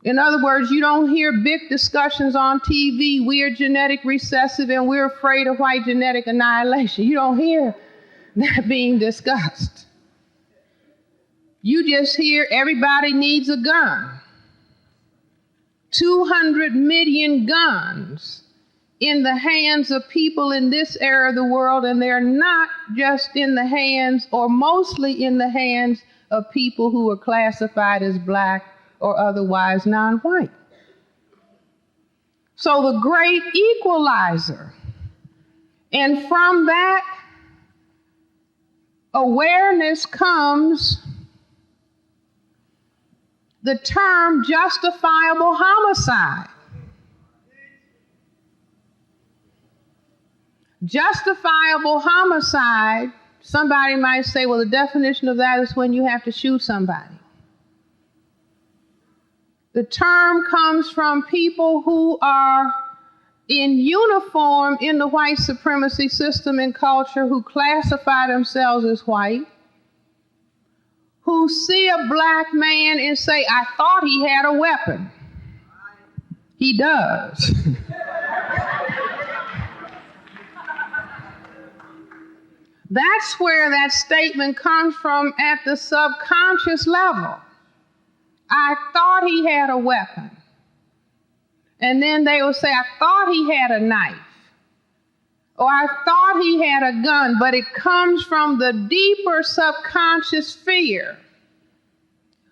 In other words, you don't hear big discussions on TV, we are genetic recessive and we're afraid of white genetic annihilation. You don't hear that being discussed. You just hear everybody needs a gun. 200 million guns in the hands of people in this area of the world, and they're not just in the hands, or mostly in the hands, of people who are classified as black or otherwise non-white. So the great equalizer. And from that awareness comes the term justifiable homicide. Justifiable homicide, somebody might say, well, the definition of that is when you have to shoot somebody. The term comes from people who are in uniform in the white supremacy system and culture, who classify themselves as white, who see a black man and say, I thought he had a weapon. He does. That's where that statement comes from at the subconscious level. I thought he had a weapon. And then they will say, I thought he had a knife. Or I thought he had a gun. But it comes from the deeper subconscious fear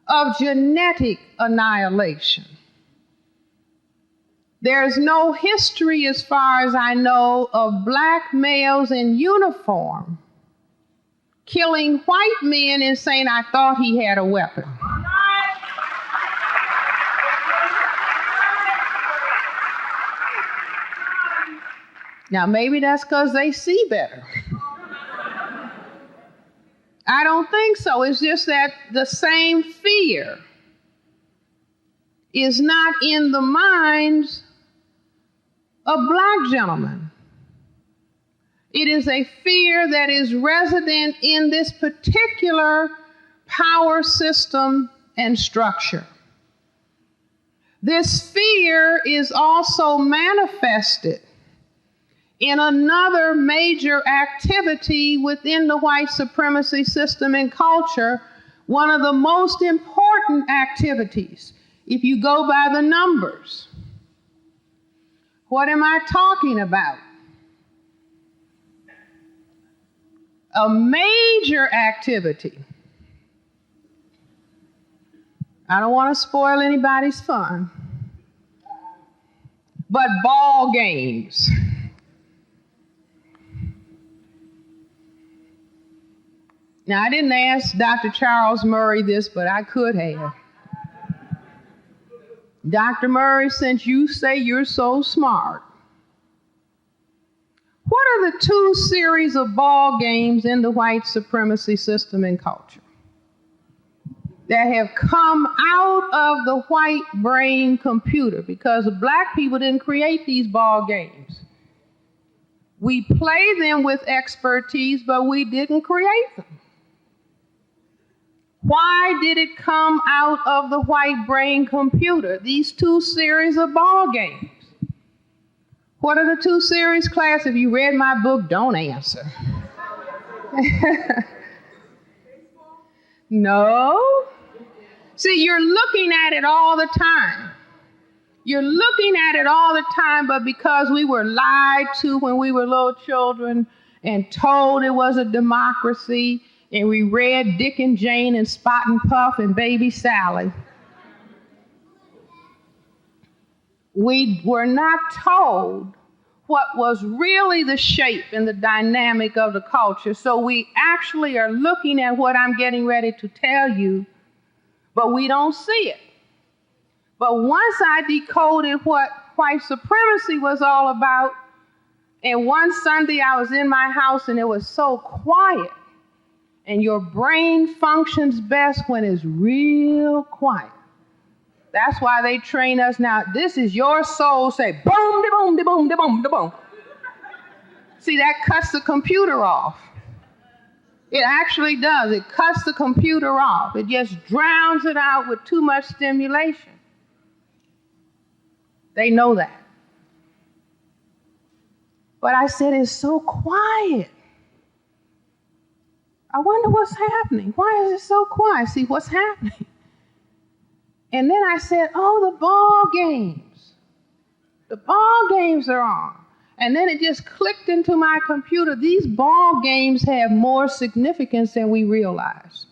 of genetic annihilation. There's no history, as far as I know, of black males in uniform killing white men and saying, I thought he had a weapon. Now, maybe that's because they see better. I don't think so. It's just that the same fear is not in the minds of black gentlemen. It is a fear that is resident in this particular power system and structure. This fear is also manifested in another major activity within the white supremacy system and culture, one of the most important activities, if you go by the numbers. What am I talking about? A major activity. I don't want to spoil anybody's fun, but ball games. Now, I didn't ask Dr. Charles Murray this, but I could have. Dr. Murray, since you say you're so smart, what are the two series of ball games in the white supremacy system and culture that have come out of the white brain computer? Because black people didn't create these ball games. We play them with expertise, but we didn't create them. Why did it come out of the white brain computer, these two series of ball games? What are the two series, class? If you read my book, don't answer. No. See, you're looking at it all the time. You're looking at it all the time, but because we were lied to when we were little children and told it was a democracy, and we read Dick and Jane and Spot and Puff and Baby Sally, we were not told what was really the shape and the dynamic of the culture. So we actually are looking at what I'm getting ready to tell you, but we don't see it. But once I decoded what white supremacy was all about, and one Sunday I was in my house and it was so quiet, and your brain functions best when it's real quiet. That's why they train us now. This is your soul. Say boom, de boom, de boom, de boom, de boom. See, that cuts the computer off. It actually does. It cuts the computer off. It just drowns it out with too much stimulation. They know that. But I said, it's so quiet. I wonder what's happening. Why is it so quiet? See what's happening. And then I said, oh, the ball games. The ball games are on. And then it just clicked into my computer. These ball games have more significance than we realize.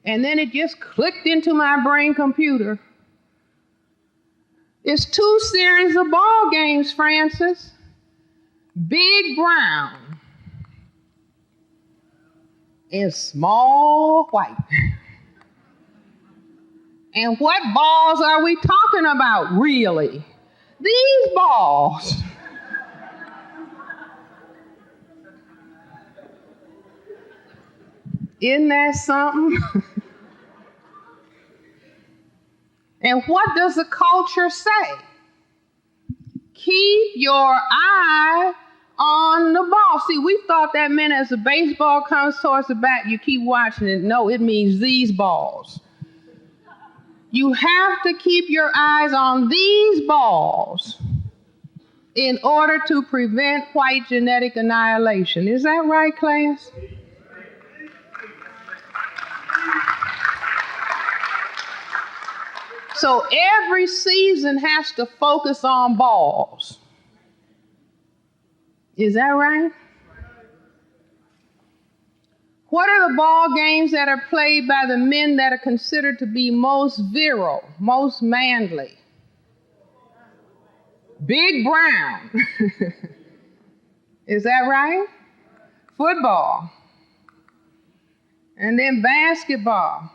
And then it just clicked into my brain computer. It's 2 series of ball games, Francis. Big brown and small white. And what balls are we talking about, really? These balls. Isn't that something? And what does the culture say? Keep your eye on the ball. See, we thought that meant as the baseball comes towards the bat, you keep watching it. No, it means these balls. You have to keep your eyes on these balls in order to prevent white genetic annihilation. Is that right, class? So every season has to focus on balls. Is that right? What are the ball games that are played by the men that are considered to be most virile, most manly? Big brown. Is that right? Football. And then basketball.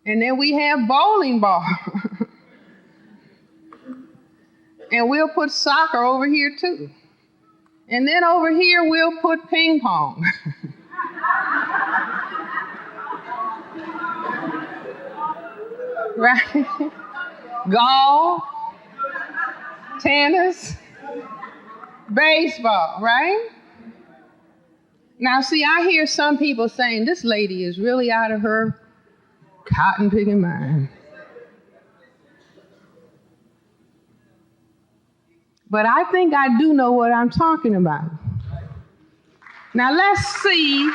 And then we have bowling ball. And we'll put soccer over here too. And then over here we'll put ping pong. Right? Golf, tennis, baseball, right? Now see, I hear some people saying this lady is really out of her cotton picking mind. But I think I do know what I'm talking about. Now let's see.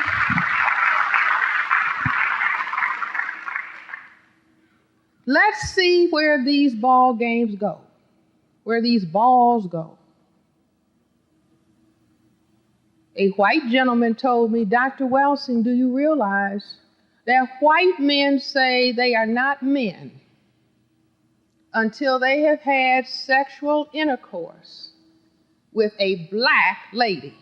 Let's see where these ball games go, where these balls go. A white gentleman told me, Dr. Welsing, do you realize that white men say they are not men until they have had sexual intercourse with a black lady?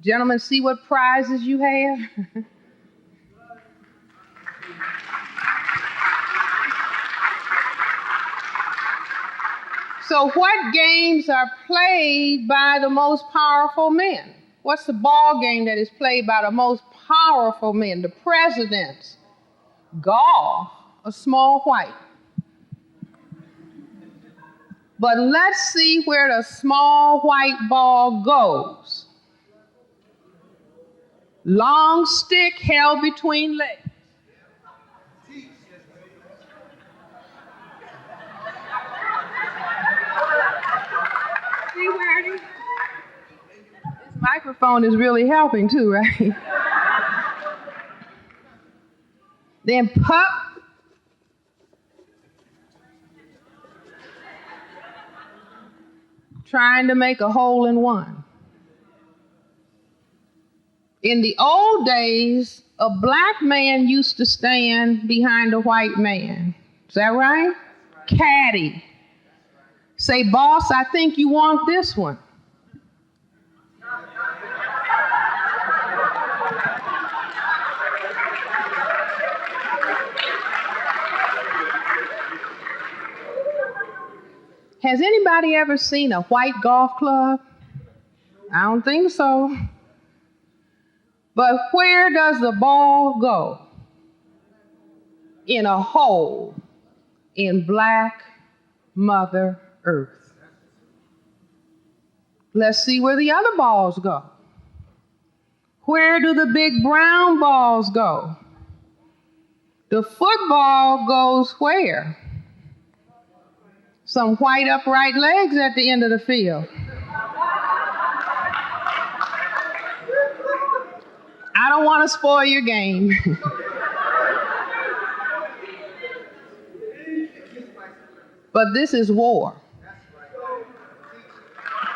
Gentlemen, see what prizes you have? So what games are played by the most powerful men? What's the ball game that is played by the most powerful men, the presidents? Golf, a small white. But let's see where the small white ball goes. Long stick held between legs. See where it is? This microphone is really helping too, right? Then pup. Trying to make a hole in one. In the old days, a black man used to stand behind a white man. Is that right? Caddy. Say, boss, I think you want this one. Has anybody ever seen a white golf club? I don't think so. But where does the ball go? In a hole in black Mother Earth. Let's see where the other balls go. Where do the big brown balls go? The football goes where? some white upright legs at the end of the field. I don't want to spoil your game. But this is war.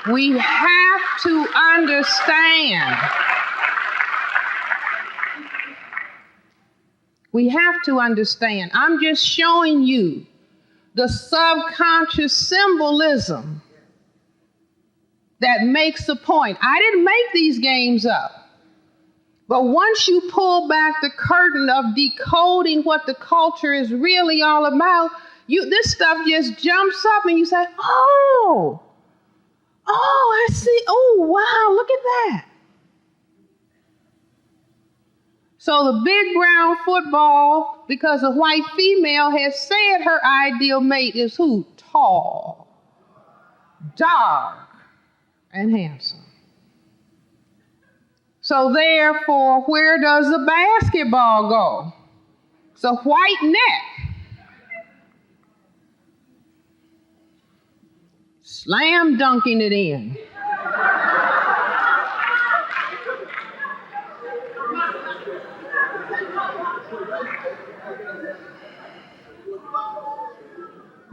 We have to understand. We have to understand. I'm just showing you the subconscious symbolism that makes the point. I didn't make these games up. But once you pull back the curtain of decoding what the culture is really all about, this stuff just jumps up and you say, oh, I see. Oh, wow, look at that. So the big brown football, because a white female has said her ideal mate is who? Tall, dark, and handsome. So therefore, where does the basketball go? It's a white net. Slam dunking it in.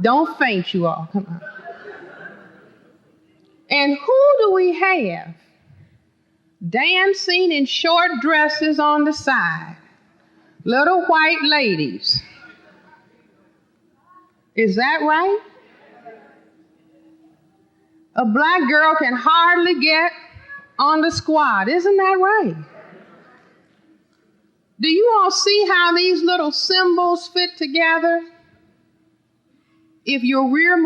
Don't faint, you all. Come on. And who do we have dancing in short dresses on the side? Little white ladies. Is that right? A black girl can hardly get on the squad. Isn't that right? Do you all see how these little symbols fit together? If you're real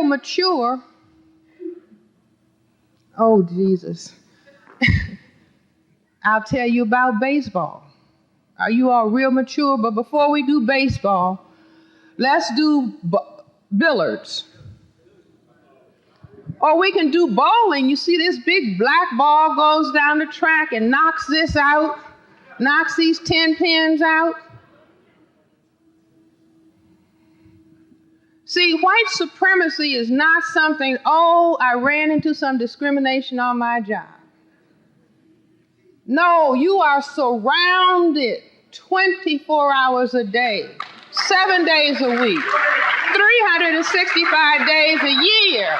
mature, oh, Jesus. I'll tell you about baseball. Are you all real mature? But before we do baseball, let's do billiards. Or we can do bowling. You see this big black ball goes down the track and knocks this out, knocks these 10 pins out. See, white supremacy is not something, oh, I ran into some discrimination on my job. No, you are surrounded 24 hours a day, 7 days a week, 365 days a year,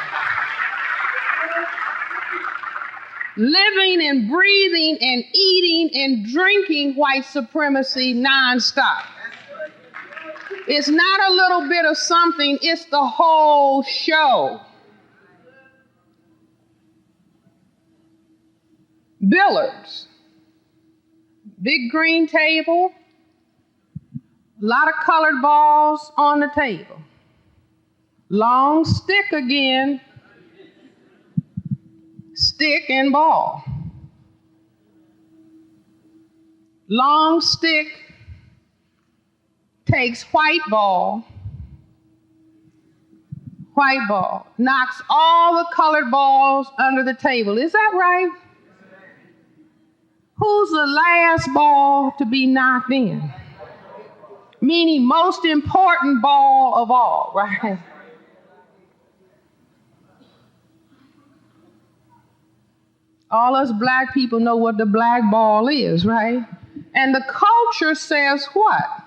living and breathing and eating and drinking white supremacy nonstop. It's not a little bit of something, it's the whole show. Billiards. Big green table, a lot of colored balls on the table. Long stick again, stick and ball. Long stick takes white ball, knocks all the colored balls under the table. Is that right? Who's the last ball to be knocked in? Meaning most important ball of all, right? All us black people know what the black ball is, right? And the culture says what?